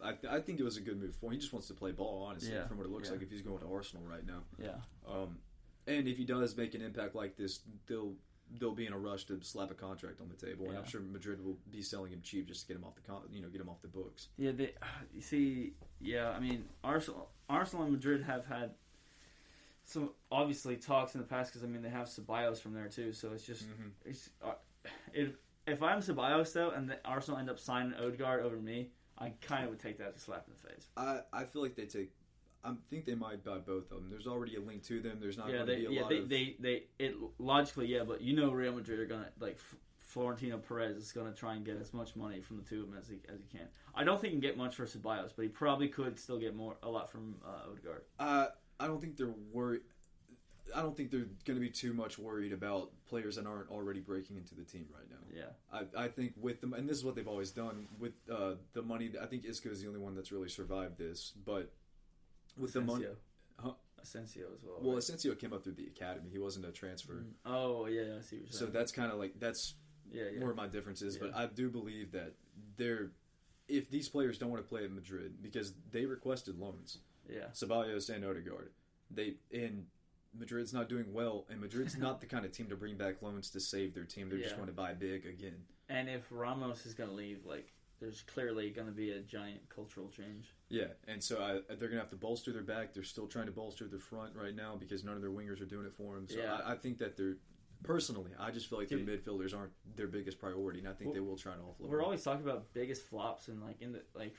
enough. I think it was a good move for him. He just wants to play ball, honestly, from what it looks like if he's going to Arsenal right now. Yeah. And if he does make an impact like this, they'll be in a rush to slap a contract on the table, and I'm sure Madrid will be selling him cheap just to get him off get him off the books. Yeah, I mean, Arsenal and Madrid have had some obviously talks in the past because I mean they have Ceballos from there too, so it's just if I'm Ceballos though and the Arsenal end up signing Odegaard over me, I kind of would take that as a slap in the face. I feel like I think they might buy both of them. There's already a link to them. There's not going to be a lot of... logically, but you know Real Madrid are going to, like, Florentino Perez is going to try and get as much money from the two of them as he can. I don't think he can get much for Ceballos, but he probably could still get a lot from Odegaard. I don't think they're worried. I don't think they're going to be too much worried about players that aren't already breaking into the team right now. Yeah. I think with them, and this is what they've always done, with the money, I think Isco is the only one that's really survived this, but... With Asensio. the money, Asensio as well. Well, right? Asensio came up through the academy. He wasn't a transfer. Oh yeah, I see what you're saying. So that's kind of like where my difference is. Yeah. But I do believe that if these players don't want to play at Madrid because they requested loans, Ceballos and Odegaard, and Madrid's not doing well, and Madrid's not the kind of team to bring back loans to save their team. They're just going to buy big again. And if Ramos is going to leave, like, there's clearly going to be a giant cultural change. Yeah, and so they're going to have to bolster their back. They're still trying to bolster their front right now because none of their wingers are doing it for them. So I think that personally, I just feel like their midfielders aren't their biggest priority, and I think they will try to offload. We're always talking about biggest flops, and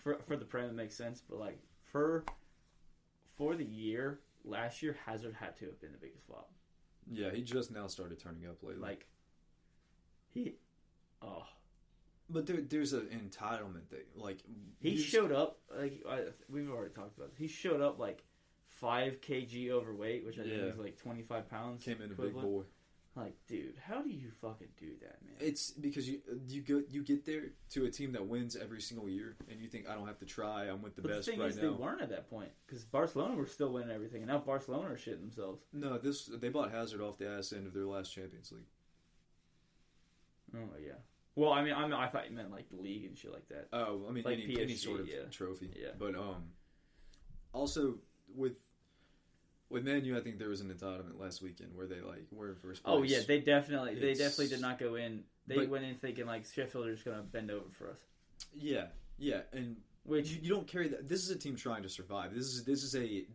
for the Prem it makes sense, but like for the year, last year Hazard had to have been the biggest flop. Yeah, he just now started turning up lately. But there's an entitlement thing. Like he showed up, like we've already talked about. He showed up like 5 kg overweight, which I think is like 25 pounds. Came in a big boy. Like, dude, how do you fucking do that, man? It's because you get there to a team that wins every single year, and you think I don't have to try. I'm with the best right now. The thing is, they weren't at that point because Barcelona were still winning everything, and now Barcelona are shitting themselves. No, they bought Hazard off the ass end of their last Champions League. Oh yeah. Well, I mean, I thought you meant like the league and shit like that. Oh, I mean, like any sort of trophy. Yeah. But also with Man U, I think there was an entitlement last weekend where they were in first place. Oh yeah, they definitely did not go in. They went in thinking like Sheffield are just going to bend over for us. Yeah, and which you don't carry that. This is a team trying to survive. This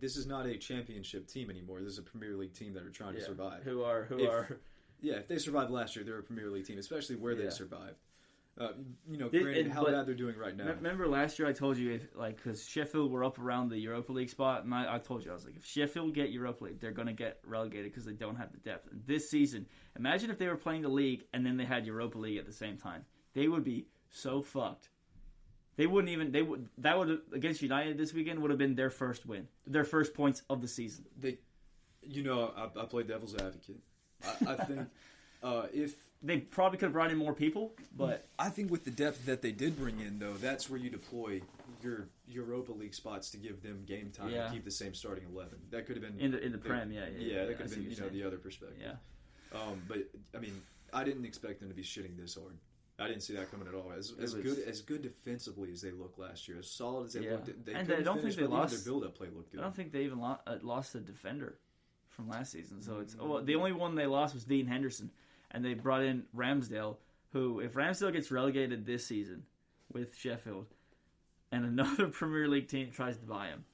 is not a championship team anymore. This is a Premier League team that are trying to survive. Who are. Yeah, if they survived last year, they're a Premier League team, especially where they survived. Granted, how bad they're doing right now. Remember last year I told you, because Sheffield were up around the Europa League spot, and I told you, I was like, if Sheffield get Europa League, they're going to get relegated because they don't have the depth. And this season, imagine if they were playing the league and then they had Europa League at the same time. They would be so fucked. They wouldn't even. That would against United this weekend would have been their first win, their first points of the season. I played devil's advocate. I think if they probably could have brought in more people, but I think with the depth that they did bring in, though, that's where you deploy your Europa League spots to give them game time and keep the same starting 11. That could have been in the Prem, that could have been the other perspective. Yeah. But I mean, I didn't expect them to be shitting this hard. I didn't see that coming at all. As good defensively as they looked last year, as solid as they looked, I don't think they lost. Their build-up play looked good. I don't think they even lost a defender from last season. So it's the only one they lost was Dean Henderson, and they brought in Ramsdale, who, if Ramsdale gets relegated this season with Sheffield, and another Premier League team tries to buy him,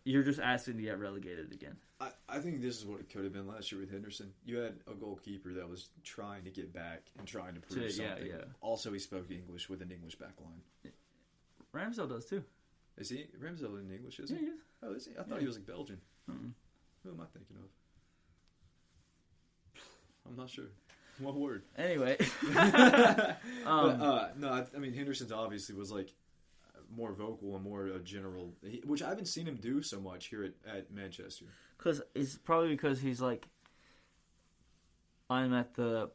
you're just asking to get relegated again. I think this is what it could have been last year with Henderson. You had a goalkeeper that was trying to get back and trying to prove something. Yeah. Also, he spoke English with an English backline. Ramsdale does too. Is he? Ramsdale in English, is he? Yeah, he is. Oh, is he? I thought he was like Belgian. Mm-mm. Who am I thinking of? I'm not sure. What word? Anyway. No, I mean, Henderson's obviously was like more vocal and more general, which I haven't seen him do so much here at Manchester. It's probably because he's like, I have to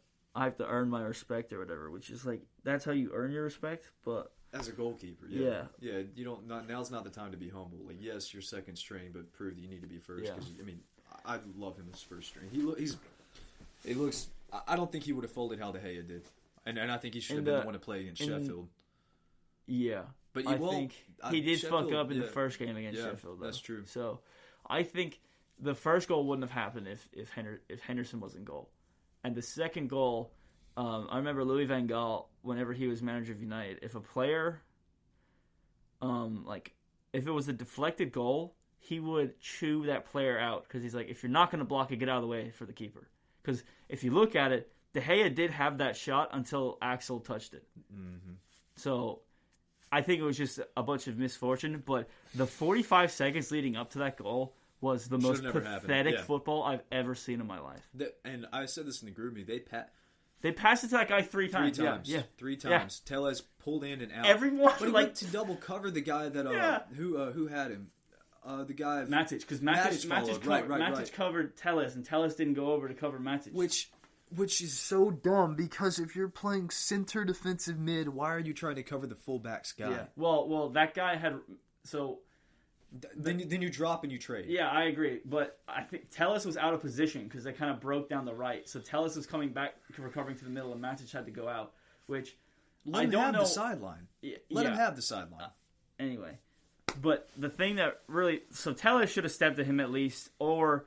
earn my respect or whatever, which is like, that's how you earn your respect, but... As a goalkeeper, yeah. You don't. Now's not the time to be humble. Like, yes, you're second string, but prove that you need to be first. Because I mean, I love him as first string. He looks. I don't think he would have folded how De Gea did, and I think he should have been the one to play against Sheffield. Yeah. But I think he did fuck up in the first game against Sheffield, though. That's true. So I think the first goal wouldn't have happened if Henderson was in goal. And the second goal, I remember Louis van Gaal, whenever he was manager of United, if a player, if it was a deflected goal, he would chew that player out because he's like, if you're not going to block it, get out of the way for the keeper. Because if you look at it, De Gea did have that shot until Axel touched it. Mm-hmm. So I think it was just a bunch of misfortune, but the 45 seconds leading up to that goal was the most pathetic football I've ever seen in my life. And I said this in the group meeting. They passed it to that guy three times. Yeah. Three times. Yeah. Tellez pulled in and out. Everyone but he went to double cover the guy that who had him. The guy Matic, because Matic covered Tellez, and Tellez didn't go over to cover Matic. Which is so dumb, because if you're playing center defensive mid, why are you trying to cover the fullback's guy? Yeah. Well, that guy had Then you drop and you trade. Yeah, I agree, but I think Tellez was out of position because they kind of broke down the right. So Tellez was coming back, recovering to the middle, and Matic had to go out. Which Let him have the sideline. Let him have the sideline. Anyway, but the thing that really Tellez should have stepped to him at least, or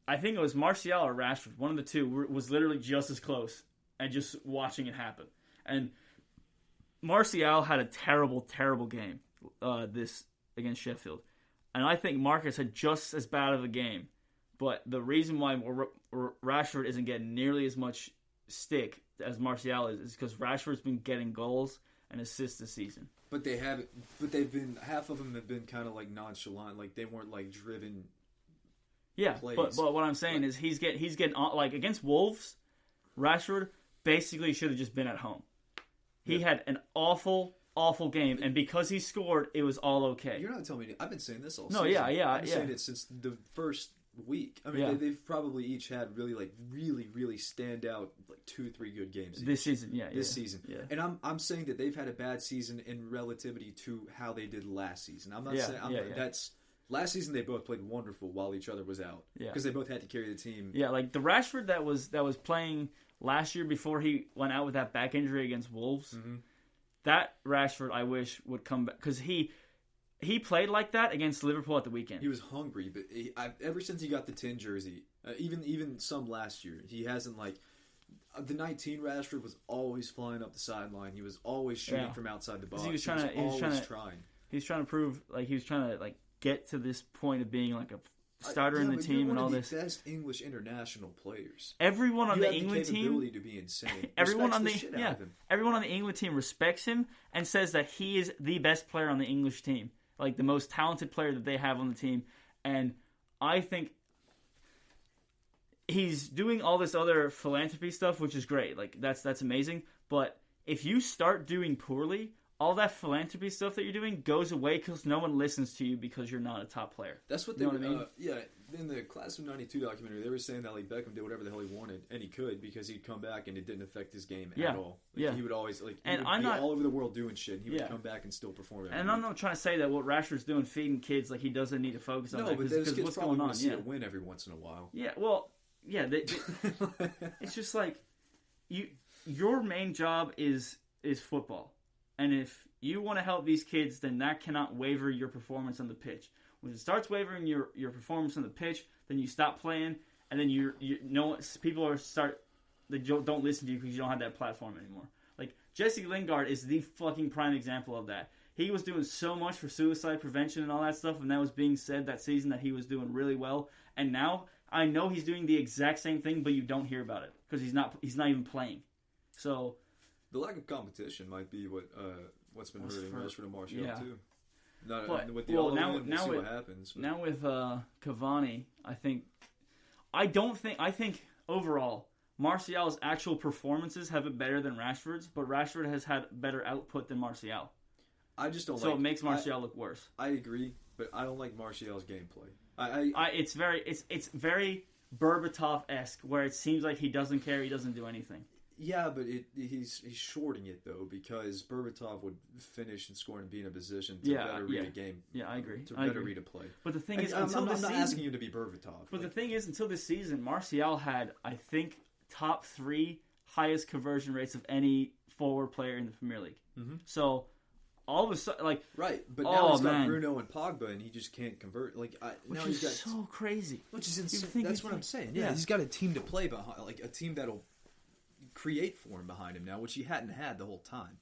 I think it was Martial or Rashford, one of the two, was literally just as close and just watching it happen. And Martial had a terrible, terrible game this against Sheffield. And I think Marcus had just as bad of a game. But the reason why Rashford isn't getting nearly as much stick as Martial is because Rashford's been getting goals and assists this season. But they haven't. But they've been, half of them have been kind of like nonchalant, like they weren't like driven. Yeah, plays. But what I'm saying is he's getting like against Wolves, Rashford basically should have just been at home. He had an awful game, and because he scored, it was all okay. You're not telling me. I've been saying this all season. No, I've been saying it since the first week. I mean, they've probably each had really stand out 2-3 good games this season. This season. Yeah. And I'm saying that they've had a bad season in relativity to how they did last season. I'm not saying that's last season they both played wonderful while each other was out because they both had to carry the team. Yeah, like the Rashford that was playing last year before he went out with that back injury against Wolves. Mm-hmm. That Rashford, I wish, would come back because he played like that against Liverpool at the weekend. He was hungry, but ever since he got the 10 jersey, even some last year, he hasn't the 19 Rashford was always flying up the sideline. He was always shooting from outside the box. He was trying to prove he was trying to get to this point of being like a starter in the team and all this. The best English international players. Everyone on the England team. You have the capability to be insane. Everyone on the England team respects him and says that he is the best player on the English team, like the most talented player that they have on the team. And I think he's doing all this other philanthropy stuff, which is great. Like that's amazing. But if you start doing poorly, all that philanthropy stuff that you're doing goes away because no one listens to you because you're not a top player. That's what they were. In the Class of '92 documentary, they were saying that Beckham did whatever the hell he wanted, and he could because he'd come back and it didn't affect his game at all. He would always all over the world doing shit. And he would come back and still perform. And I'm not trying to say that what Rashford's doing, feeding kids, he doesn't need to focus on that. But those kids probably want to see it win every once in a while. Yeah, well, it's just your main job is football. And if you want to help these kids, then that cannot waver your performance on the pitch. When it starts wavering your performance on the pitch, then you stop playing, and then people don't listen to you because you don't have that platform anymore. Like Jesse Lingard is the fucking prime example of that. He was doing so much for suicide prevention and all that stuff, and that was being said that season that he was doing really well. And now I know he's doing the exact same thing, but you don't hear about it because he's not even playing. So. The lack of competition might be what's been hurting Rashford and Martial too. Now what happens. But. Now with Cavani, I think overall Martial's actual performances have it better than Rashford's, but Rashford has had better output than Martial. I just don't. So it makes Martial look worse. I agree, but I don't like Martial's gameplay. It's very Berbatov-esque, where it seems like he doesn't care, he doesn't do anything. Yeah, but he's shorting it, though, because Berbatov would finish and score and be in a position to better read a game. Yeah, I agree. To better read a play. But the thing is, I'm not asking you to be Berbatov. But the thing is, until this season, Martial had, I think, top 3 highest conversion rates of any forward player in the Premier League. Mm-hmm. So all of a sudden, like right, but now he's got Bruno and Pogba, and he just can't convert. Like now he's got so crazy, which is insane. That's what I'm saying. Yeah, he's got a team to play behind, like a team that'll create for him behind him now, which he hadn't had the whole time.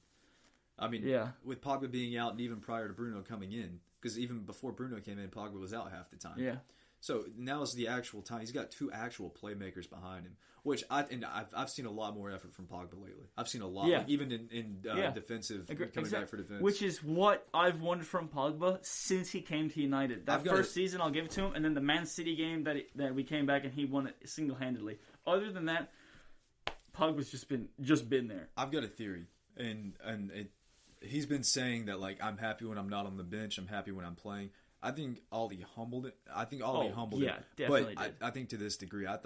I mean, with Pogba being out, and even prior to Bruno coming in, because even before Bruno came in, Pogba was out half the time. Yeah. So now is the actual time. He's got two actual playmakers behind him, which I've seen a lot more effort from Pogba lately. I've seen a lot, like even in defensive, coming back for defense. Which is what I've wanted from Pogba since he came to United. That first season, I'll give it to him, and then the Man City game that we came back and he won it single-handedly. Other than that, Pogba's just been there. I've got a theory, and he's been saying that, like, I'm happy when I'm not on the bench. I'm happy when I'm playing. I think Ollie humbled it. Yeah, definitely. But I think to this degree, I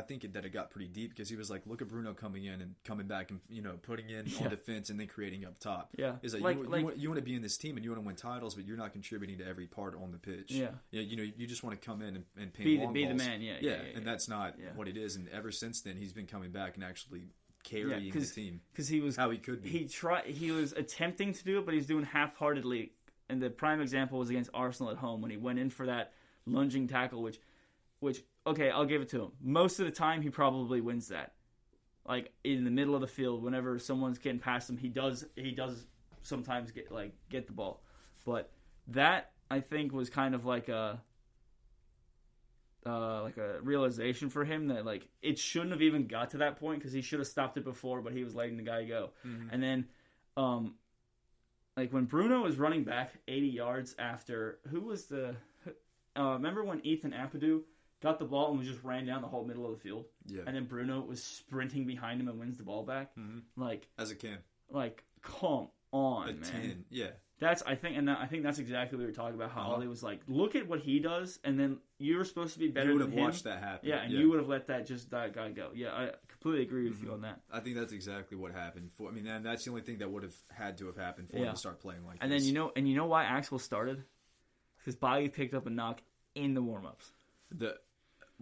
think that it got pretty deep because he was like, look at Bruno coming in and coming back and putting in on defense and then creating up top. Yeah, is you want to be in this team and you want to win titles, but you're not contributing to every part on the pitch. Yeah, you just want to come in and ping long balls. Be the man. Yeah, and that's not what it is. And ever since then, he's been coming back and actually carrying the team because he was how he could be. He was attempting to do it, but he's doing half-heartedly. And the prime example was against Arsenal at home when he went in for that lunging tackle, which okay, I'll give it to him. Most of the time, he probably wins that. Like in the middle of the field, whenever someone's getting past him, he does sometimes get the ball. But that I think was kind of like a realization for him that like it shouldn't have even got to that point because he should have stopped it before, but he was letting the guy go. Mm-hmm. And then like when Bruno was running back 80 yards after, remember when Ethan Ampadu got the ball and just ran down the whole middle of the field? Yeah. And then Bruno was sprinting behind him and wins the ball back? Mm-hmm. Like as a cam. Like, come on, man. 10, yeah. I think that's exactly what we were talking about, how Ollie was like, look at what he does, and then you're supposed to be better than him. You would have watched that happen. Yeah, and you would have let that guy go. Yeah, I completely agree with you on that. I think that's exactly what happened. And that's the only thing that would have had to have happened for him to start playing like and this. Then you know why Axel started? Because Bailly picked up a knock in the warm-ups.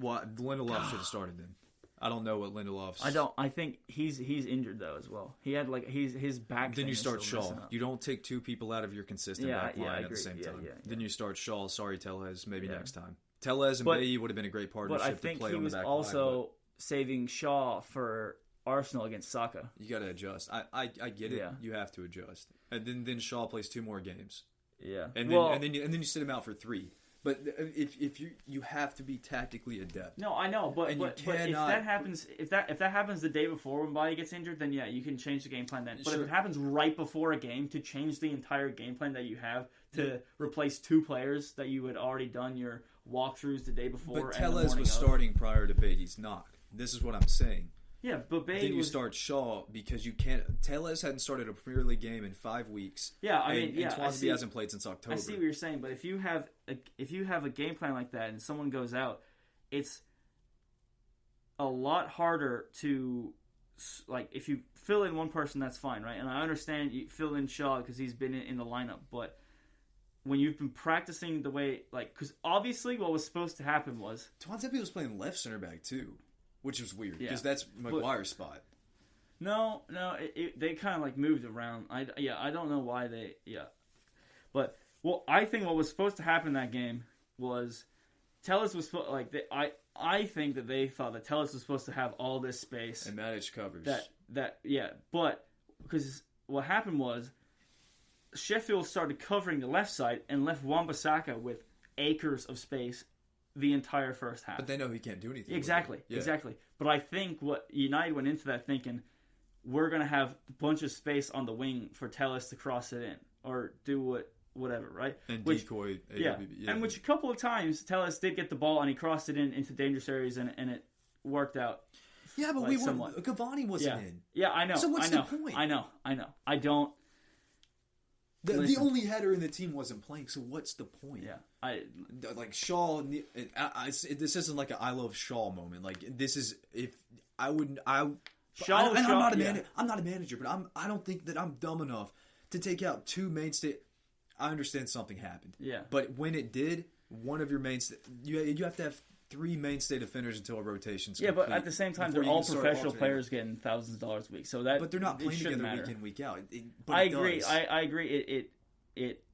Lindelof should have started then. I don't know what Lindelof's... I think he's injured, though, as well. He had, his back... Then you start Shaw. You don't take two people out of your consistent back line at the same time. Yeah. Then you start Shaw. Sorry, Tellez. Maybe next time. Tellez and Bailly would have been a great partnership to play on the back line. But I think he was also saving Shaw for Arsenal against Saka. You got to adjust. I get it. Yeah. You have to adjust. And then Shaw plays 2 more games. Yeah. And then you sit him out for 3. But if you have to be tactically adept. No, I know, but if that happens the day before when Bailly gets injured, then you can change the game plan then. But if it happens right before a game, to change the entire game plan that you have to replace 2 players that you had already done your walkthroughs the day before. But Tellez was starting prior to Bailly's knock. This is what I'm saying. Yeah, but Bailly then you start Shaw because you can't. Tellez hadn't started a Premier League game in 5 weeks. Yeah, and Swansea hasn't played since October. I see what you're saying, but if you have a game plan like that and someone goes out, it's a lot harder to if you fill in one person, that's fine, right? And I understand you fill in Shaw because he's been in the lineup, but when you've been practicing the way because obviously what was supposed to happen was Tuanzebe was playing left center back too. Which was weird, because that's Maguire's spot. No, they kind of moved around. I don't know why they, But, I think what was supposed to happen in that game was Tellez was, I think that they thought that Tellez was supposed to have all this space. And manage covers. But, because what happened was Sheffield started covering the left side and left Wan-Bissaka with acres of space the entire first half. But they know he can't do anything. Exactly. But I think what United went into that thinking, we're going to have a bunch of space on the wing for Tellez to cross it in or do whatever, right? And decoy. And which a couple of times Tellez did get the ball and he crossed it into dangerous areas and it worked out. Yeah, but Cavani wasn't in. Yeah, I know. So what's the point? I know. I don't. The only header in the team wasn't playing, so what's the point? Yeah, Shaw. This isn't like an I love Shaw moment. This is I'm not a manager, but I don't think that I'm dumb enough to take out 2 mainstay. I understand something happened. Yeah, but when it did, one of your mainstay, you have to have 3 mainstay defenders until a rotation's complete. But at the same time, they're all professional players getting thousands of dollars a week. So but they're not playing together week in, week out. I agree. I agree. it